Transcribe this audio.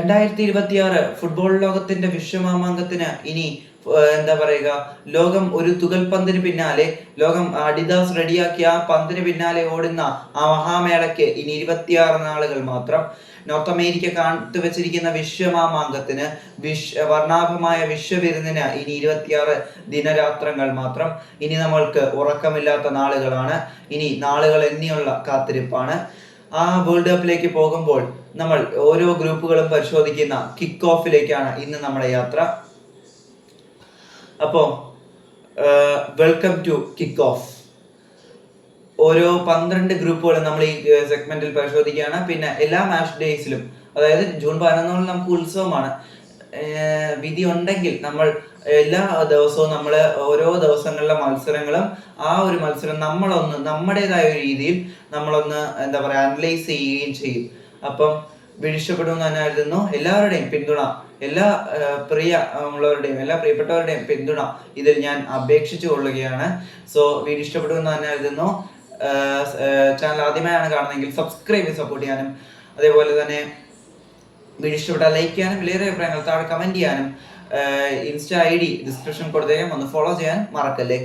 2026 football ലോകത്തിന്റെ വിശ്വമാമാങ്കത്തിന് ഇനി എന്താ പറയുക, ലോകം ഒരു തുകൽപന്തിന് പിന്നാലെ, ലോകം അഡിദാസ് റെഡിയാക്കിയ ആ പന്തിന് പിന്നാലെ ഓടുന്ന ആ മഹാമേളയ്ക്ക് ഇനി 26 നാളുകൾ മാത്രം. നോർത്ത് അമേരിക്ക കാത്തുവച്ചിരിക്കുന്ന വിശ്വമാമാങ്കത്തിന്, വർണ്ണാഭമായ വിശ്വവിരുന്നിന് ഇനി 26 ദിനരാത്രങ്ങൾ മാത്രം. ഇനി നമ്മൾക്ക് ഉറക്കമില്ലാത്ത നാളുകളാണ്, ഇനി നാളുകൾ എണ്ണിയുള്ള കാത്തിരിപ്പാണ്. ആ വേൾഡ് കപ്പിലേക്ക് പോകുമ്പോൾ നമ്മൾ ഓരോ ഗ്രൂപ്പുകളും പരിശോധിക്കുന്ന കിക്ക് ഓഫിലേക്കാണ് ഇന്ന് നമ്മുടെ യാത്ര. അപ്പോൾ വെൽക്കം ടു കിക്ക് ഓഫ്. ഓരോ 12 ഗ്രൂപ്പുകളും നമ്മൾ ഈ സെഗ്മെന്റിൽ പരിശോധിക്കുകയാണ്. പിന്നെ എല്ലാ മാച്ച് ഡേയ്സിലും, അതായത് ജൂൺ 11 നമുക്ക് ഉത്സവമാണ്. വിധി ഉണ്ടെങ്കിൽ നമ്മൾ എല്ലാ ദിവസവും നമ്മൾ ഓരോ ദിവസങ്ങളിലെ മത്സരങ്ങളും, ആ ഒരു മത്സരം നമ്മളൊന്ന് നമ്മുടേതായ ഒരു രീതിയിൽ നമ്മളൊന്ന് എന്താ പറയുക അനലൈസ് ചെയ്യുകയും ചെയ്യും. അപ്പം വീഡിയോ തന്നെ കരുതുന്നു. എല്ലാവരുടെയും പിന്തുണ, എല്ലാ പ്രിയമുള്ളവരുടെയും എല്ലാ പ്രിയപ്പെട്ടവരുടെയും പിന്തുണ ഇതിൽ ഞാൻ അപേക്ഷിച്ചു കൊള്ളുകയാണ്. സോ വീഡിയോ ഇഷ്ടപ്പെടുമെന്ന് തന്നെ കരുതുന്നു. ചാനൽ ആദ്യമായാണ് കാണുന്നതെങ്കിൽ സബ്സ്ക്രൈബ് ചെയ്ത് സപ്പോർട്ട് ചെയ്യാനും, അതേപോലെ തന്നെ വീഡിയോ ഇഷ്ടപ്പെട്ടാൽ ലൈക്ക് ചെയ്യാനും, വിലയേറെ അഭിപ്രായങ്ങൾ താഴെ കമന്റ് ചെയ്യാനും, ഇൻസ്റ്റ ID ഡിസ്ക്രിപ്ഷൻ കൊടുത്തേക്കാം, ഒന്ന് ഫോളോ ചെയ്യാൻ മറക്കല്ലേ.